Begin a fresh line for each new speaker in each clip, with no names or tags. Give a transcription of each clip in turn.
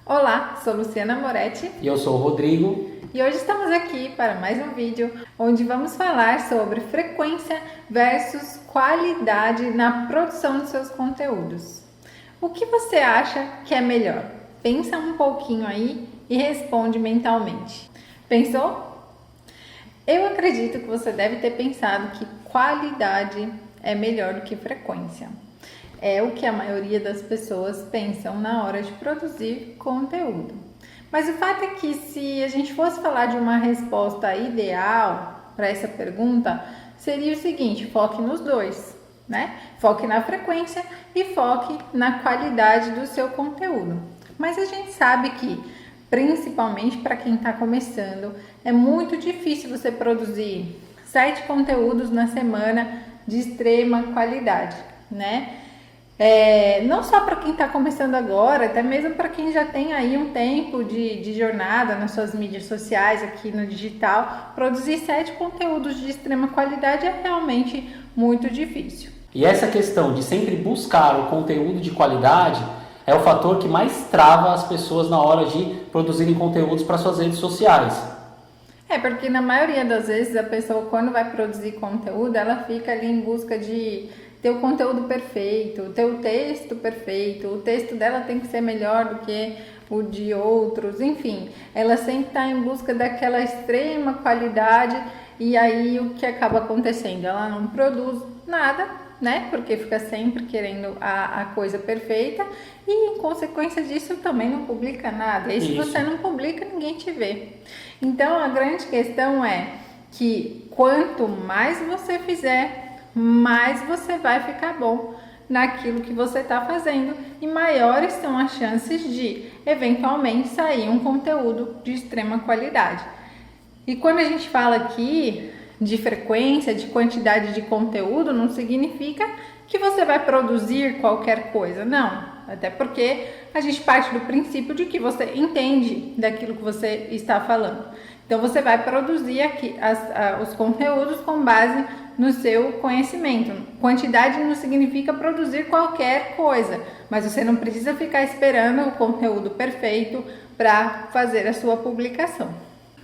Olá, sou Luciana Moretti
E eu sou o Rodrigo.
e hoje estamos aqui para mais um vídeo onde vamos falar sobre frequência versus qualidade na produção de seus conteúdos. O que você acha que é melhor? Pensa um pouquinho aí e responde mentalmente. Pensou? Eu acredito que você deve ter pensado que qualidade é melhor do que frequência. É o que a maioria das pessoas pensam na hora de produzir conteúdo. Mas o fato é que se a gente fosse falar de uma resposta ideal para essa pergunta, seria o seguinte: foque nos dois, né? Foque na frequência e foque na qualidade do seu conteúdo. Mas a gente sabe que, principalmente para quem está começando, é muito difícil você produzir 7 conteúdos na semana de extrema qualidade, né? Não só para quem está começando agora, até mesmo para quem já tem aí um tempo de jornada nas suas mídias sociais, aqui no digital, produzir 7 conteúdos de extrema qualidade é realmente muito difícil.
E essa questão de sempre buscar o conteúdo de qualidade é o fator que mais trava as pessoas na hora de produzirem conteúdos para suas redes sociais.
Porque na maioria das vezes a pessoa, quando vai produzir conteúdo, ela fica ali em busca de ter o conteúdo perfeito, ter o texto perfeito, o texto dela tem que ser melhor do que o de outros, enfim, ela sempre está em busca daquela extrema qualidade e aí o que acaba acontecendo? Ela não produz nada, né? Porque fica sempre querendo a coisa perfeita e em consequência disso também não publica nada. E se você não publica, ninguém te vê. Então a grande questão é que quanto mais você fizer, mais você vai ficar bom naquilo que você está fazendo e maiores são as chances de eventualmente sair um conteúdo de extrema qualidade. E quando a gente fala aqui de frequência, de quantidade de conteúdo, não significa que você vai produzir qualquer coisa, não. Até porque a gente parte do princípio de que você entende daquilo que você está falando. Então você vai produzir aqui os conteúdos com base no seu conhecimento. Quantidade não significa produzir qualquer coisa, mas você não precisa ficar esperando o conteúdo perfeito para fazer a sua publicação.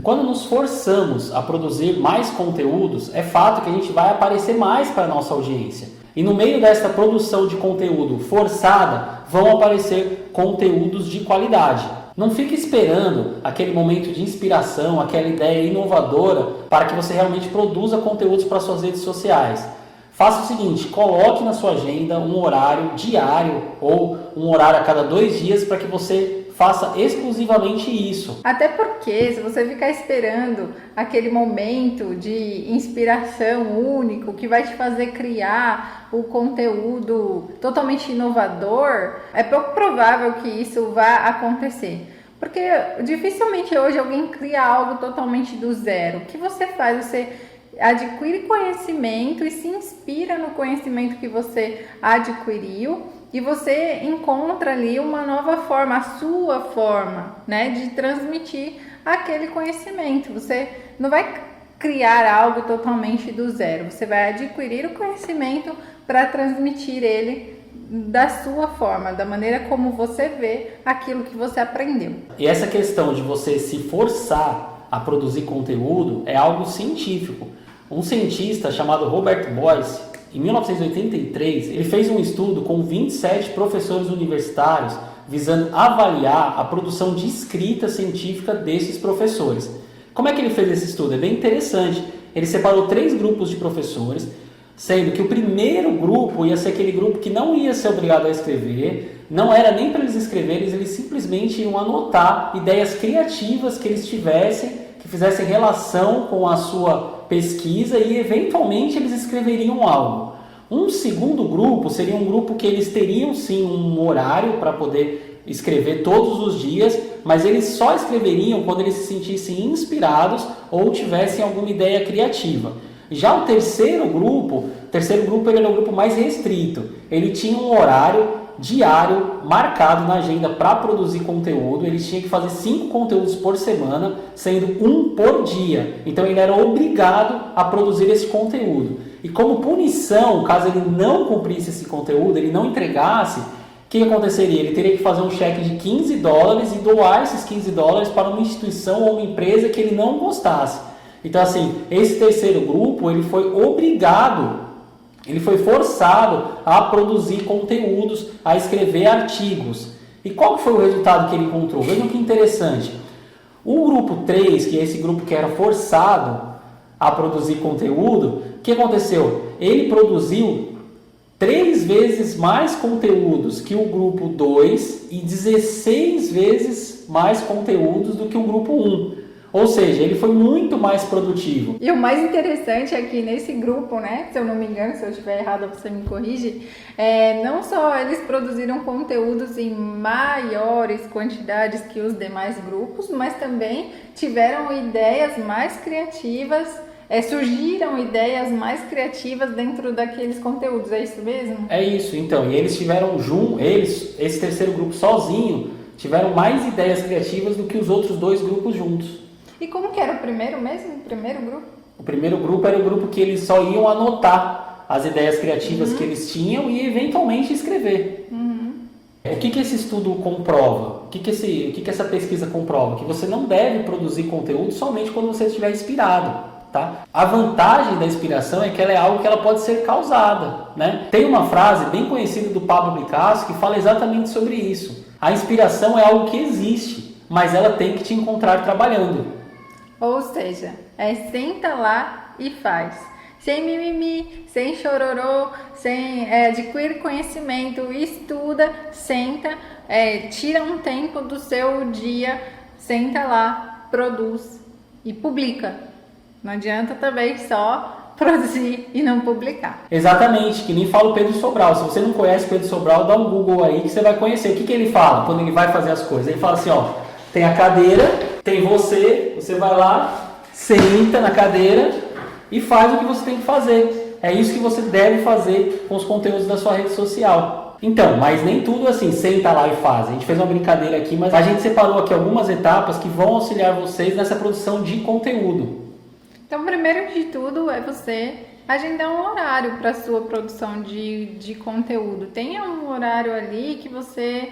Quando nos forçamos a produzir mais conteúdos, é fato que a gente vai aparecer mais para a nossa audiência. E no meio dessa produção de conteúdo forçada, vão aparecer conteúdos de qualidade. Não fique esperando aquele momento de inspiração, aquela ideia inovadora para que você realmente produza conteúdos para suas redes sociais. Faça o seguinte, coloque na sua agenda um horário diário ou um horário a cada 2 dias para que você faça exclusivamente isso.
Até porque se você ficar esperando aquele momento de inspiração único que vai te fazer criar o conteúdo totalmente inovador, é pouco provável que isso vá acontecer. Porque dificilmente hoje alguém cria algo totalmente do zero. O que você faz? Você adquire conhecimento e se inspira no conhecimento que você adquiriu e você encontra ali uma nova forma, a sua forma, né, de transmitir aquele conhecimento. Você não vai criar algo totalmente do zero, você vai adquirir o conhecimento para transmitir ele da sua forma, da maneira como você vê aquilo que você aprendeu.
E essa questão de você se forçar a produzir conteúdo é algo científico. Um cientista chamado Robert Boyce, em 1983, ele fez um estudo com 27 professores universitários visando avaliar a produção de escrita científica desses professores. Como é que ele fez esse estudo? É bem interessante. Ele separou 3 grupos de professores, sendo que o primeiro grupo ia ser aquele grupo que não ia ser obrigado a escrever, não era nem para eles escreverem, eles simplesmente iam anotar ideias criativas que eles tivessem, que fizessem relação com a sua pesquisa e eventualmente eles escreveriam algo. Um segundo grupo seria um grupo que eles teriam sim um horário para poder escrever todos os dias, mas eles só escreveriam quando eles se sentissem inspirados ou tivessem alguma ideia criativa. Já o terceiro grupo ele era um grupo mais restrito. Ele tinha um horário diário marcado na agenda para produzir conteúdo. Ele tinha que fazer 5 conteúdos por semana, sendo 1 por dia. Então ele era obrigado a produzir esse conteúdo. E como punição, caso ele não cumprisse esse conteúdo, ele não entregasse, que aconteceria? Ele teria que fazer um cheque de $15 e doar esses $15 para uma instituição ou uma empresa que ele não gostasse. Então, assim, esse terceiro grupo, ele foi obrigado, ele foi forçado a produzir conteúdos, a escrever artigos. E qual foi o resultado que ele encontrou? Vejam que interessante. O grupo 3, que é esse grupo que era forçado a produzir conteúdo, o que aconteceu? Ele produziu 3 vezes mais conteúdos que o grupo 2 e 16 vezes mais conteúdos do que o grupo 1. Ou seja, ele foi muito mais produtivo.
E o mais interessante é que nesse grupo, né, se eu não me engano, se eu estiver errado você me corrige, não só eles produziram conteúdos em maiores quantidades que os demais grupos, mas também tiveram ideias mais criativas, surgiram ideias mais criativas dentro daqueles conteúdos, é isso mesmo?
É isso, então, e eles tiveram esse terceiro grupo sozinho, tiveram mais ideias criativas do que os outros 2 grupos juntos.
E como que era o primeiro mesmo? O primeiro grupo?
O primeiro grupo era o grupo que eles só iam anotar as ideias criativas que eles tinham e eventualmente escrever. O que esse estudo comprova? O que essa pesquisa comprova? Que você não deve produzir conteúdo somente quando você estiver inspirado. Tá? A vantagem da inspiração é que ela é algo que ela pode ser causada, né? Tem uma frase bem conhecida do Pablo Picasso que fala exatamente sobre isso. A inspiração é algo que existe, mas ela tem que te encontrar trabalhando.
Ou seja, senta lá e faz. Sem mimimi, sem chororô, sem adquire conhecimento, estuda, senta, tira um tempo do seu dia, senta lá, produz e publica. Não adianta também só produzir e não publicar.
Exatamente, que nem fala o Pedro Sobral. Se você não conhece o Pedro Sobral, dá um Google aí que você vai conhecer. O que ele fala quando ele vai fazer as coisas? Ele fala assim, ó, tem a cadeira, tem você vai lá, senta na cadeira e faz o que você tem que fazer. É isso que você deve fazer com os conteúdos da sua rede social. Então, mas nem tudo assim, senta lá e faz. A gente fez uma brincadeira aqui, mas a gente separou aqui algumas etapas que vão auxiliar vocês nessa produção de conteúdo.
Então, primeiro de tudo é você agendar um horário para a sua produção de conteúdo. Tenha um horário ali que você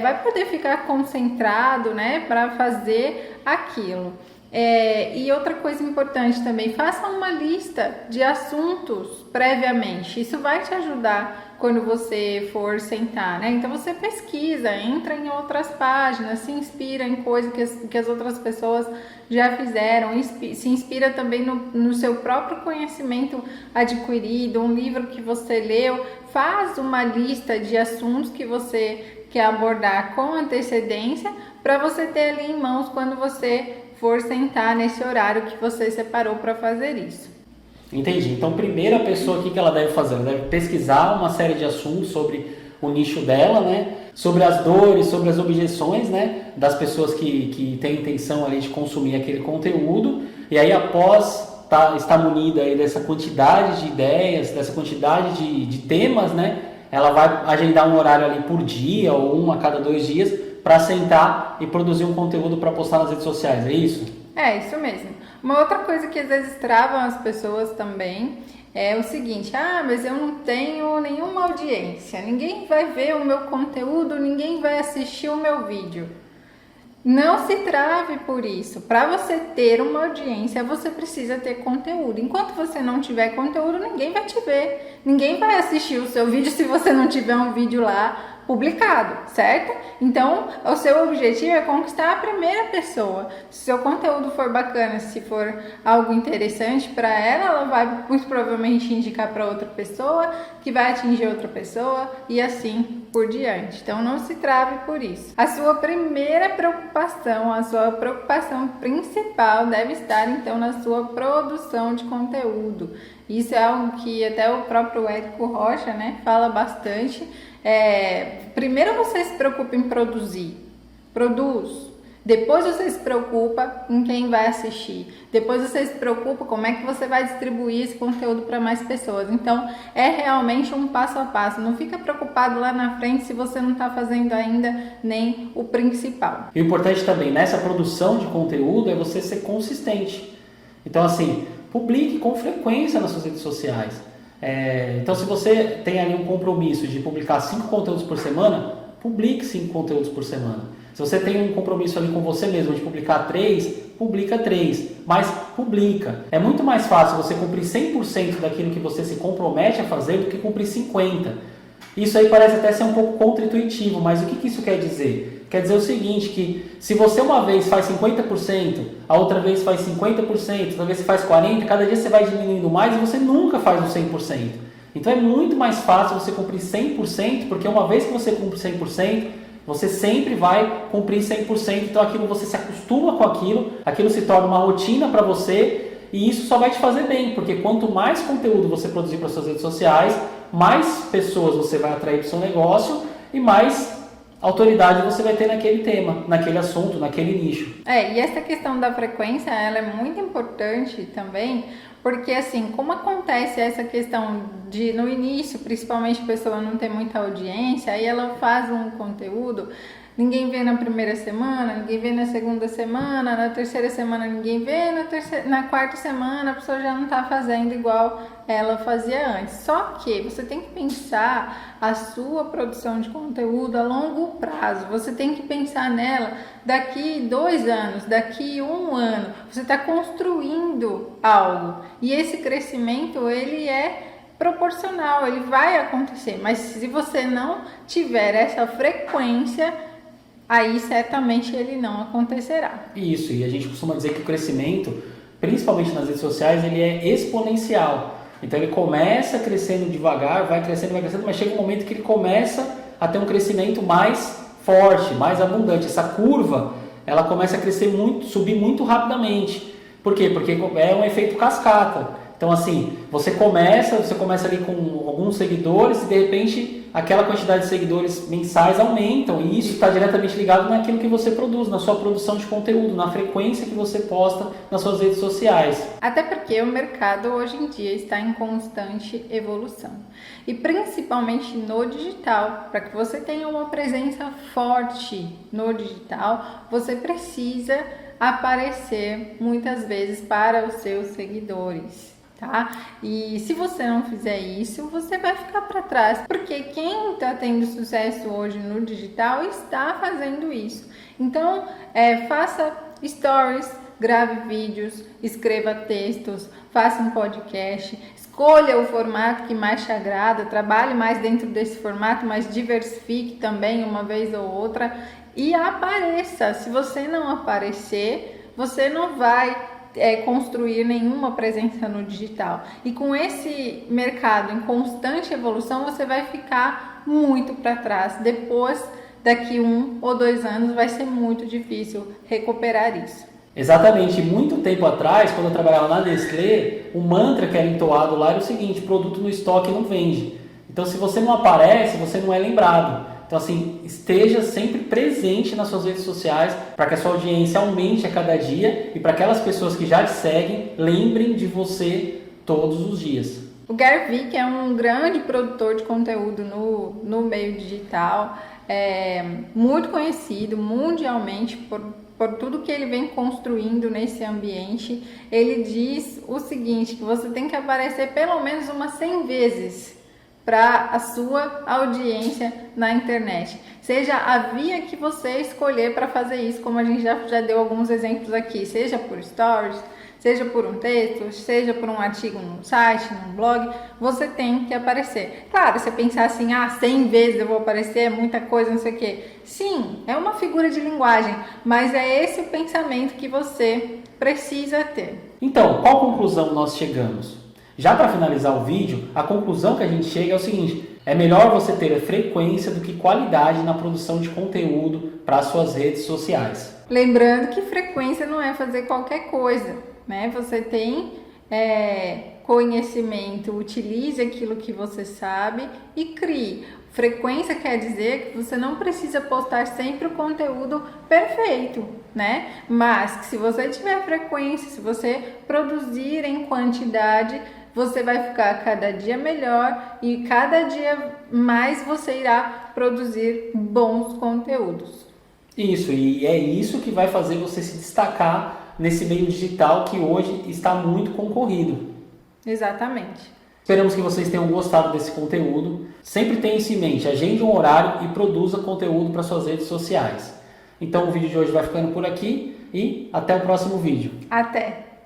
vai poder ficar concentrado, né, para fazer aquilo. E outra coisa importante também, faça uma lista de assuntos previamente. Isso vai te ajudar quando você for sentar, né? Então você pesquisa, entra em outras páginas, se inspira em coisas que as outras pessoas já fizeram, se inspira também no seu próprio conhecimento adquirido, um livro que você leu, faz uma lista de assuntos que você quer abordar com antecedência para você ter ali em mãos quando você for sentar nesse horário que você separou para fazer isso.
Entendi. Então, primeiro a pessoa, o que ela deve fazer? Ela deve pesquisar uma série de assuntos sobre o nicho dela, né? Sobre as dores, sobre as objeções, né? Das pessoas que têm intenção ali de consumir aquele conteúdo. E aí, após estar munida aí dessa quantidade de ideias, dessa quantidade de temas, né? Ela vai agendar um horário ali por dia ou um a cada 2 dias para sentar e produzir um conteúdo para postar nas redes sociais, é isso?
É, isso mesmo. Uma outra coisa que às vezes travam as pessoas também é o seguinte, mas eu não tenho nenhuma audiência, ninguém vai ver o meu conteúdo, ninguém vai assistir o meu vídeo. Não se trave por isso. Para você ter uma audiência, você precisa ter conteúdo. Enquanto você não tiver conteúdo, ninguém vai te ver. Ninguém vai assistir o seu vídeo se você não tiver um vídeo lá publicado, certo? Então, o seu objetivo é conquistar a primeira pessoa. Se o seu conteúdo for bacana, se for algo interessante para ela vai muito provavelmente indicar para outra pessoa, que vai atingir outra pessoa e assim por diante. Então, não se trave por isso. A sua primeira preocupação, a sua preocupação principal deve estar, então, na sua produção de conteúdo. Isso é algo que até o próprio Érico Rocha, né, fala bastante. Primeiro você se preocupa em produzir, produz. Depois você se preocupa em quem vai assistir. Depois você se preocupa como é que você vai distribuir esse conteúdo para mais pessoas. Então, é realmente um passo a passo. Não fica preocupado lá na frente se você não está fazendo ainda nem o principal.
E o importante também nessa produção de conteúdo é você ser consistente. Então, assim, publique com frequência nas suas redes sociais. Então, se você tem ali um compromisso de publicar 5 conteúdos por semana, publique 5 conteúdos por semana. Se você tem um compromisso ali com você mesmo de publicar 3, publica 3, mas publica. É muito mais fácil você cumprir 100% daquilo que você se compromete a fazer do que cumprir 50%. Isso aí parece até ser um pouco contra-intuitivo, mas o que isso quer dizer? Quer dizer o seguinte, que se você uma vez faz 50%, a outra vez faz 50%, outra vez você faz 40%, cada dia você vai diminuindo mais e você nunca faz o 100%. Então é muito mais fácil você cumprir 100%, porque uma vez que você cumpre 100%, você sempre vai cumprir 100%, então aquilo você se acostuma com aquilo se torna uma rotina para você e isso só vai te fazer bem, porque quanto mais conteúdo você produzir para suas redes sociais, mais pessoas você vai atrair para o seu negócio e mais autoridade você vai ter naquele tema, naquele assunto, naquele nicho.
E essa questão da frequência, ela é muito importante também, porque assim, como acontece essa questão de, no início, principalmente a pessoa não ter muita audiência, aí ela faz um conteúdo, ninguém vê na primeira semana, ninguém vê na segunda semana, na terceira semana ninguém vê, na quarta semana a pessoa já não está fazendo igual ela fazia antes. Só que você tem que pensar a sua produção de conteúdo a longo prazo, você tem que pensar nela daqui 2 anos, daqui 1 ano, você está construindo algo e esse crescimento ele é proporcional, ele vai acontecer, mas se você não tiver essa frequência, aí certamente ele não acontecerá.
Isso, e a gente costuma dizer que o crescimento, principalmente nas redes sociais, ele é exponencial. Então ele começa crescendo devagar, vai crescendo, mas chega um momento que ele começa a ter um crescimento mais forte, mais abundante. Essa curva, ela começa a crescer muito, subir muito rapidamente. Por quê? Porque é um efeito cascata. Então assim, você começa ali com alguns seguidores e de repente aquela quantidade de seguidores mensais aumentam e isso está diretamente ligado naquilo que você produz, na sua produção de conteúdo, na frequência que você posta nas suas redes sociais.
Até porque o mercado hoje em dia está em constante evolução e principalmente no digital. Para que você tenha uma presença forte no digital, você precisa aparecer muitas vezes para os seus seguidores. Tá? E se você não fizer isso, você vai ficar para trás, porque quem está tendo sucesso hoje no digital está fazendo isso. Então, faça stories, grave vídeos, escreva textos, faça um podcast, escolha o formato que mais te agrada, trabalhe mais dentro desse formato, mas diversifique também uma vez ou outra e apareça. Se você não aparecer, você não vai construir nenhuma presença no digital. E com esse mercado em constante evolução, você vai ficar muito para trás. Depois, daqui 1 ou 2 anos, vai ser muito difícil recuperar isso.
Exatamente. Muito tempo atrás, quando eu trabalhava na Nestlé, o mantra que era entoado lá era o seguinte: produto no estoque não vende. Então, se você não aparece, você não é lembrado. Então, assim, esteja sempre presente nas suas redes sociais para que a sua audiência aumente a cada dia e para aquelas pessoas que já te seguem lembrem de você todos os dias.
O Gary Vee, que é um grande produtor de conteúdo no meio digital, muito conhecido mundialmente por tudo que ele vem construindo nesse ambiente, ele diz o seguinte, que você tem que aparecer pelo menos umas 100 vezes para a sua audiência na internet. Seja a via que você escolher para fazer isso, como a gente já deu alguns exemplos aqui, seja por stories, seja por um texto, seja por um artigo num site, num blog, você tem que aparecer. Claro, você pensar assim, 100 vezes eu vou aparecer, é muita coisa, não sei o quê. Sim, é uma figura de linguagem, mas é esse o pensamento que você precisa ter.
Então, qual conclusão nós chegamos? Já para finalizar o vídeo, a conclusão que a gente chega é o seguinte: é melhor você ter frequência do que qualidade na produção de conteúdo para as suas redes sociais.
Lembrando que frequência não é fazer qualquer coisa, né? Você tem conhecimento, utilize aquilo que você sabe e crie. Frequência quer dizer que você não precisa postar sempre o conteúdo perfeito, né? Mas que se você tiver frequência, se você produzir em quantidade, você vai ficar cada dia melhor e cada dia mais você irá produzir bons conteúdos.
Isso, e é isso que vai fazer você se destacar nesse meio digital que hoje está muito concorrido.
Exatamente.
Esperamos que vocês tenham gostado desse conteúdo. Sempre tenha isso em mente, agende um horário e produza conteúdo para suas redes sociais. Então o vídeo de hoje vai ficando por aqui e até o próximo vídeo.
Até!